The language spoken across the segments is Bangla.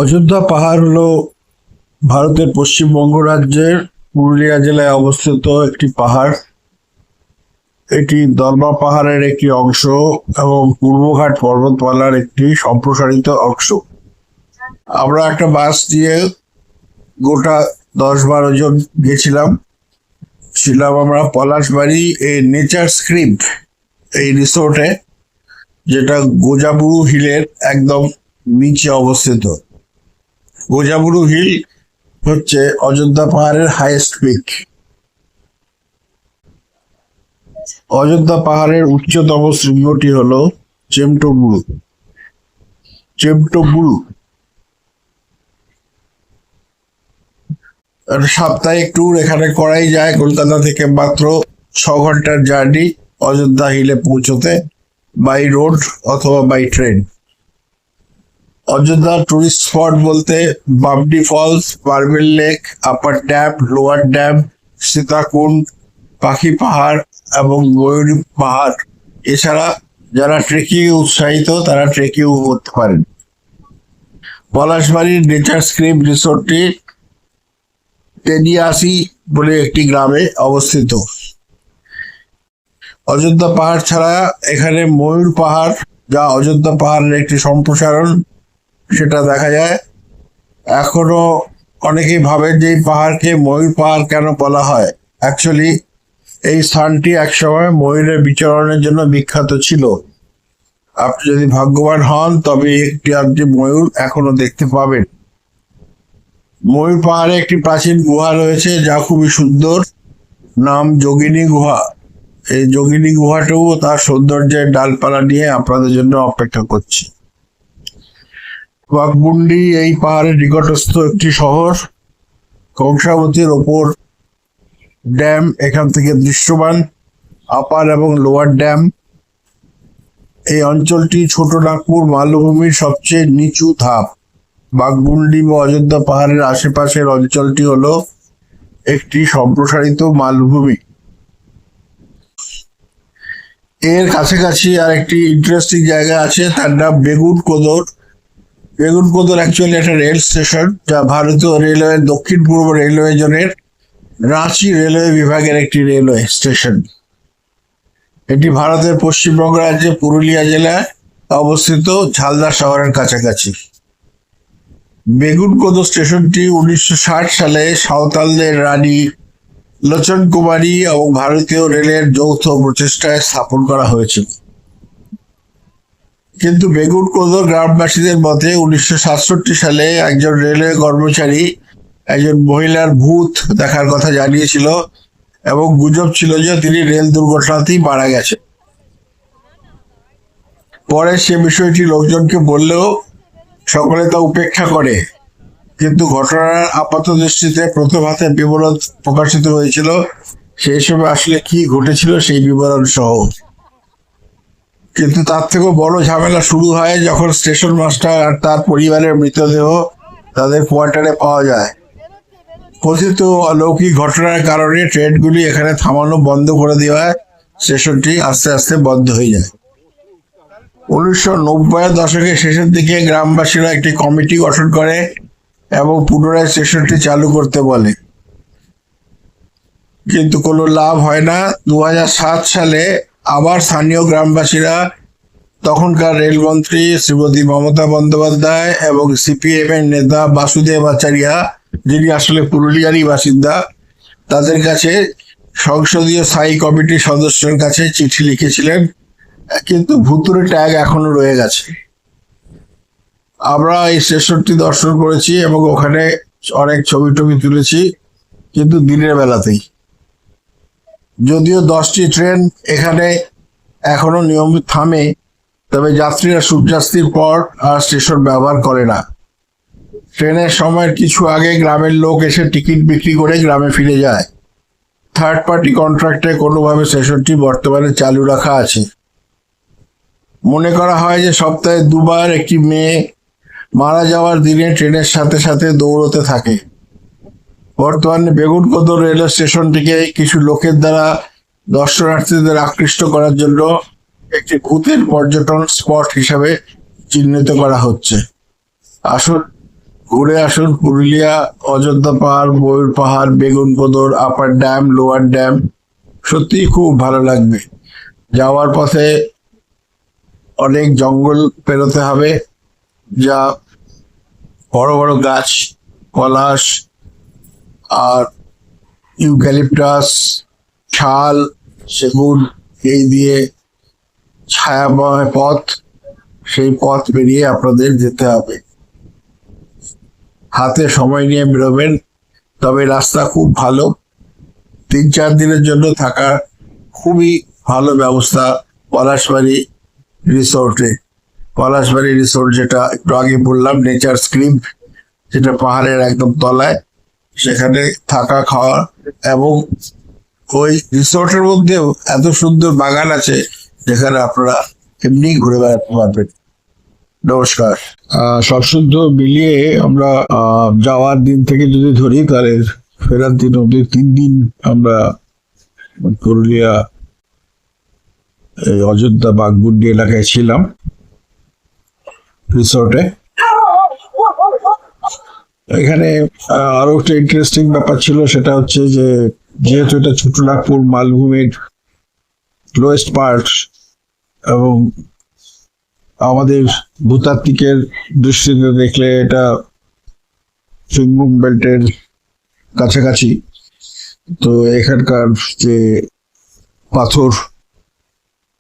অযোধ্যা পাহাড় হলো ভারতের পশ্চিমবঙ্গ রাজ্যের পুরুলিয়া জেলায় অবস্থিত একটি পাহাড়। এটি দলমা পাহাড়ের একটি অংশ এবং পূর্বঘাট পর্বতমালার একটি সম্প্রসারিত অংশ। আমরা একটা বাস দিয়ে গোটা 10-12 জন গেছিলাম। আমরা পলাশবাড়ি এই নেচার স্ক্রিপ্ট এই রিসোর্টে, যেটা গোজাবুরু হিলের একদম নিচে অবস্থিত। গোজাবুরু হিল হচ্ছে অযোধ্যা পাহাড়ের হাইয়েস্ট পিক। অযোধ্যা পাহাড়ের উচ্চতম শৃঙ্গটি হলো চেমটোবুরু। সাপ্তাহিক ট্যুর এখানে করাই যায়। কলকাতা থেকে মাত্র 6 ঘন্টার জার্নি অযোধ্যা হিলে পৌঁছতে, বাই রোড অথবা by train. Ayodhya tourist spot বলতে Bamni falls, marble lake, upper dam, lower dam, Sitakund, Pakhi Pahar এবং ময়ূরী পাহাড়। এছাড়া যারা ট্রেকিং উৎসাহিত তারা ট্রেকিং করতে পারেন। পলাশবাড়ির নেচার স্ক্রিপ্ট রিসোর্টটি তেলিয়াসি বলে একটি গ্রামে অবস্থিত। অযোধ্যা পাহাড় ছাড়া এখানে ময়ূর পাহাড়, যা অযোধ্যা পাহাড়ের একটি সম্প্রসারণ, সেটা দেখা যায়। এখনো অনেকেই ভাবে যে এই পাহাড়কে ময়ূর পাহাড় কেন বলা হয়। অ্যাকচুয়ালি এই স্থানটি একসময় ময়ূরের বিচরণের জন্য বিখ্যাত ছিল। আপনি যদি ভাগ্যবান হন তবে একটি আধটি ময়ূর এখনো দেখতে পাবেন। ময়ূর পাহাড়ে একটি প্রাচীন গুহা রয়েছে যা খুবই সুন্দর, নাম যোগিনী গুহা। এই যোগিনী গুহাটাও তার সৌন্দর্যের ডালপালা নিয়ে আপনাদের জন্য অপেক্ষা করছে। বাঘমুন্ডি এই পাহাড়ের নিকটস্থ একটি শহর। কংসাবতীর ওপর ড্যাম এখান থেকে দৃশ্যমান, আপার এবং লোয়ার ড্যাম। এই অঞ্চলটি ছোট নাগপুর মালভূমির সবচেয়ে নিচু ধাপ। বাঘমুন্ডি বা অযোধ্যা পাহাড়ের আশেপাশের অঞ্চলটি হলো একটি সম্প্রসারিত মালভূমি। এর কাছাকাছি আর একটি ইন্টারেস্টিং জায়গা আছে, তার নাম বেগুনকোদর। বেগুনকোদর অ্যাকচুয়ালি একটা রেল স্টেশন, যা ভারতীয় রেলওয়ের দক্ষিণ পূর্ব রেলওয়ে জোনের রাঁচি রেলওয়ে বিভাগের একটি রেলওয়ে স্টেশন। এটি ভারতের পশ্চিমবঙ্গ রাজ্যের পুরুলিয়া জেলায় অবস্থিত, ঝালদা শহরের কাছাকাছি। বেগুনকোদর স্টেশনটি 1960 সালে সাঁওতালদের রানী লোচন কুমারী এবং ভারতীয় রেলের যৌথ প্রচেষ্টায় স্থাপন করা হয়েছিল। কিন্তু বেগুনকোদর গ্রামবাসীদের মতে 1967 সালে একজন রেলওয়ে কর্মচারী একজন মহিলার ভূত দেখার কথা জানিয়েছিল এবং গুজব ছিল যে তিনি রেল দুর্ঘটনাতেই মারা গেছে। পরে সে বিষয়টি লোকজনকে বললেও সকলে তা উপেক্ষা করে, কিন্তু ঘটনার আপাত দৃষ্টিতে প্রথম হাতে বিবরণ প্রকাশিত হয়েছিল সেই সময় আসলে কি ঘটেছিল সেই বিবরণ সহ। কিন্তু তার থেকেও বড় ঝামেলা শুরু হয় যখন স্টেশন মাস্টার আর তার পরিবারের মৃতদেহ তাদের কোয়ার্টারে পাওয়া যায়। কথিত অলৌকিক ঘটনার কারণে ট্রেনগুলি এখানে থামানো বন্ধ করে দেওয়ায় স্টেশনটি আস্তে আস্তে বন্ধ হয়ে যায়। 1990-এর দশকের শেষের দিকে গ্রামবাসীরা একটি কমিটি গঠন করে এবং পুনরায় স্টেশনটি চালু করতে বলে, কিন্তু কোনো লাভ হয় না। 2007 সালে আবার স্থানীয় গ্রামবাসীরা তখনকার রেলমন্ত্রী শ্রীমতী মমতা বন্দ্যোপাধ্যায় এবং সিপিএম এর নেতা বাসুদেব আচারিয়া, যিনি আসলে পুরুলিয়ারই বাসিন্দা, তাদের কাছে সংসদীয় স্থায়ী কমিটির সদস্যের কাছে চিঠি লিখেছিলেন, কিন্তু ভুতুরে ট্যাগ এখনো রয়ে গেছে। আমরা এই স্টেশনটি দর্শন করেছি এবং ওখানে অনেক ছবি টবি তুলেছি, কিন্তু দিনের বেলাতেই। যদিও 10টি ট্রেন এখানে এখনো নিয়মিত থামে, তবে যাত্রীরা সূর্যাস্তের পর আর স্টেশন ব্যবহার করে না। ট্রেনের সময়ের কিছু আগে গ্রামের লোক এসে টিকিট বিক্রি করে গ্রামে ফিরে যায়। থার্ড পার্টি কন্ট্রাক্টে কোনোভাবে স্টেশনটি বর্তমানে চালু রাখা আছে। মনে করা হয় যে সপ্তাহে 2 বার একটি মেয়ে মারা যাওয়ার দিনে ট্রেনের সাথে সাথে দৌড়তে থাকে। বর্তমানে বেগুনকোদর রেল স্টেশনটিকে কিছু লোকের দ্বারা দর্শনার্থীদের আকৃষ্ট করার জন্য একটি ভূতের পর্যটন স্পট হিসাবে চিহ্নিত করা হচ্ছে। আসুন ঘুরে আসুন পুরুলিয়া, অযোধ্যা পাহাড়, ময়ূর পাহাড়, বেগুনপোদর, আপার ড্যাম, লোয়ার ড্যাম, সত্যি খুব ভালো লাগবে। যাওয়ার পথে অনেক জঙ্গল পেরোতে হবে, যা বড় বড় গাছ, পলাশ আর ইউক্যালিপটাস, শাল, সেগুন, এই দিয়ে ছায়াময় পথ, সেই পথ পেরিয়ে আপনাদের যেতে হবে। হাতে সময় নিয়ে বেরোবেন, তবে রাস্তা খুব ভালো। 3-4 দিনের জন্য থাকা খুবই ভালো ব্যবস্থা পলাশবাড়ি রিসোর্টে। পলাশবাড়ি রিসোর্ট যেটা একটু আগে বললাম, নেচার স্ক্রিপ, যেটা পাহাড়ের একদম তলায়, সেখানে থাকা খাওয়া, এবং ওই রিসোর্টের মধ্যেও এত সুন্দর বাগান আছে যেখানে আপনারা এমনি ঘুরে বেড়াতে পারবেন। নমস্কার। সব শুদ্ধ মিলিয়ে আমরা যাওয়ার দিন থেকে যদি ধরি, তাহলে ফেরার দিন অব্দি 3 দিন আমরা পুরুলিয়া এই অযোধ্যা বাঘমুন্ডি এলাকায় ছিলাম রিসোর্টে। এখানে আরো একটা ইন্টারেস্টিং ব্যাপার ছিল, সেটা হচ্ছে যে যেহেতু এটা ছোটনাগপুর মালভূমির লোয়েস্ট পার্ট, এবং আমাদের ভূতাত্ত্বিকের দৃষ্টিতে দেখলে এটা চুংমুং বেল্টের কাছাকাছি, তো এখানকার যে পাথর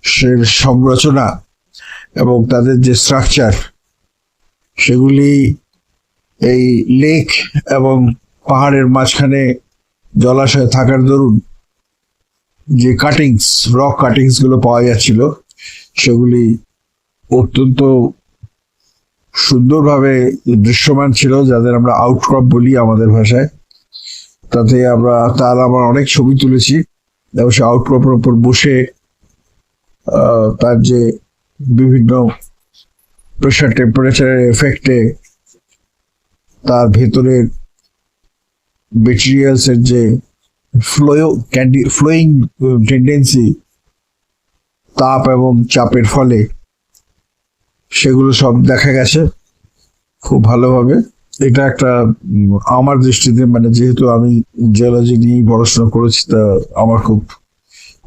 সে সংরচনা এবং তাদের যে স্ট্রাকচার, সেগুলি এই লেক এবং পাহাড়ের মাঝখানে জলাশয় থাকার দরুন যে কাটিংস, রক কাটিংস গুলো পাওয়া যাচ্ছিল, সেগুলি অত্যন্ত সুন্দরভাবে দৃশ্যমান ছিল, যাদের আমরা আউটক্রপ বলি আমাদের ভাষায়। তাতে তার আমার অনেক ছবি তুলেছি, এবং সে আউটক্রপের উপর বসে তার যে বিভিন্ন প্রেশার টেম্পারেচারের এফেক্টে তার ভেতরের মেটেরিয়ালস এর যে ফ্লোয়িং টেন্ডেন্সি, তাপ এবং চাপের ফলে, সেগুলো সব দেখা গেছে খুব ভালোভাবে। এটা একটা আমার দৃষ্টিতে, মানে যেহেতু আমি জিওলজি নিয়ে পড়াশোনা করেছি, তা আমার খুব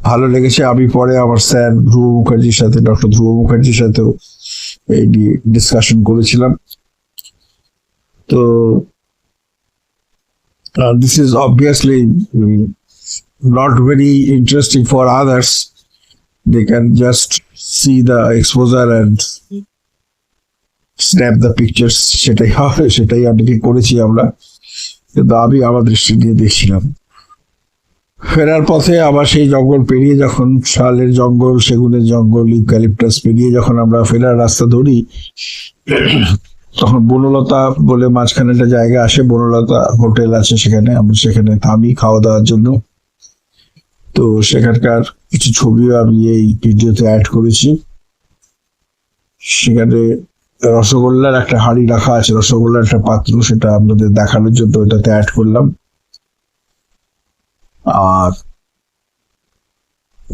ভালো লেগেছে। আমি পরে আমার স্যার ধ্রুব মুখার্জির সাথে, ডক্টর ধ্রুব মুখার্জির সাথেও এই নিয়ে ডিসকাশন করেছিলাম। তো this is obviously not very interesting for others. They can just see the exposure and snap the pictures, সেটাই অনেকে করেছি আমরা, কিন্তু আমি আমার দৃষ্টি দিয়ে দেখছিলাম। ফেরার পথে আবার সেই জঙ্গল পেরিয়ে, যখন শালের জঙ্গল, সেগুনের জঙ্গল, ইউক্যালিপটাস পেরিয়ে যখন আমরা ফেরার রাস্তা ধরি, তখন বনলতা বলে মাঝখানে একটা জায়গা আসে, বনলতা হোটেল আছে, সেখানে আমরা সেখানে থামি খাওয়া দাওয়ার জন্য। তো সেখানকার কিছু ছবিও আমি এই ভিডিওতে অ্যাড করেছি। সেখানে রসগোল্লার একটা হাঁড়ি রাখা আছে, রসগোল্লার একটা পাত্র, সেটা আপনাদের দেখানোর জন্য এটাতে অ্যাড করলাম। আর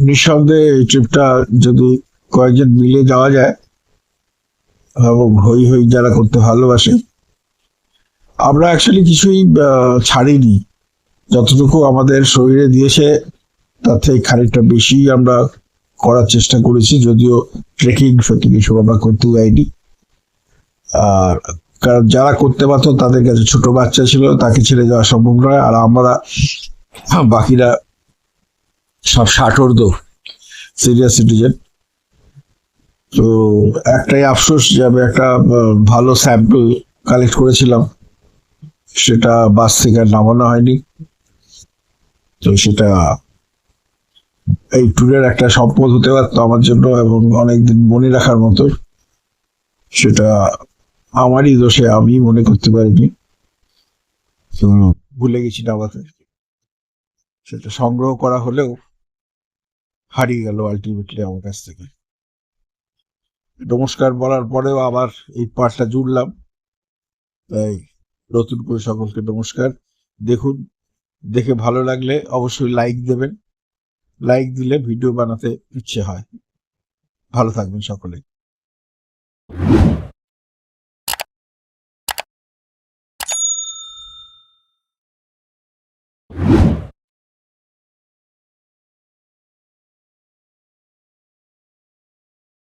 নিঃসন্দেহে এই ট্রিপটা যদি কয়েকজন মিলে যাওয়া যায়, এবং হই হই যারা করতে ভালোবাসে, আমরা অ্যাকচুয়ালি কিছুই ছাড়িনি, যতটুকু আমাদের শরীরে দিয়েছে তার থেকে খানিকটা বেশি আমরা করার চেষ্টা করেছি, যদিও ট্রেকিং সত্যি কিছু আমরা করতে যাইনি। আর কারণ যারা করতে পারতো তাদের কাছে ছোট বাচ্চা ছিল, তাকে ছেড়ে যাওয়া সম্ভব নয়। আর আমরা বাকিরা সব 60 সিনিয়র সিটিজেন। তো একটাই আফসোস যে আমি একটা ভালো স্যাম্পল কালেক্ট করেছিলাম, সেটা বাস থেকে নামানো হয়নি। তো সেটা এই ট্যুরের একটা সম্পদ হতে পারতো আমার জন্য, এবং অনেকদিন মনে রাখার মতো। সেটা আমারই দোষে, আমি মনে করতে পারিনি, ভুলে গেছি নামাতে। সেটা সংগ্রহ করা হলেও হারিয়ে গেল আলটিমেটলি আমার কাছ থেকে। নমস্কার বলার পরেও আবার এই পাঠটা জুড়লাম, তাই নতুন করে সকলকে নমস্কার। দেখুন, দেখে ভালো লাগলে অবশ্যই লাইক দেবেন, লাইক দিলে ভিডিও বানাতে ইচ্ছে হয়। ভালো থাকবেন সকলে।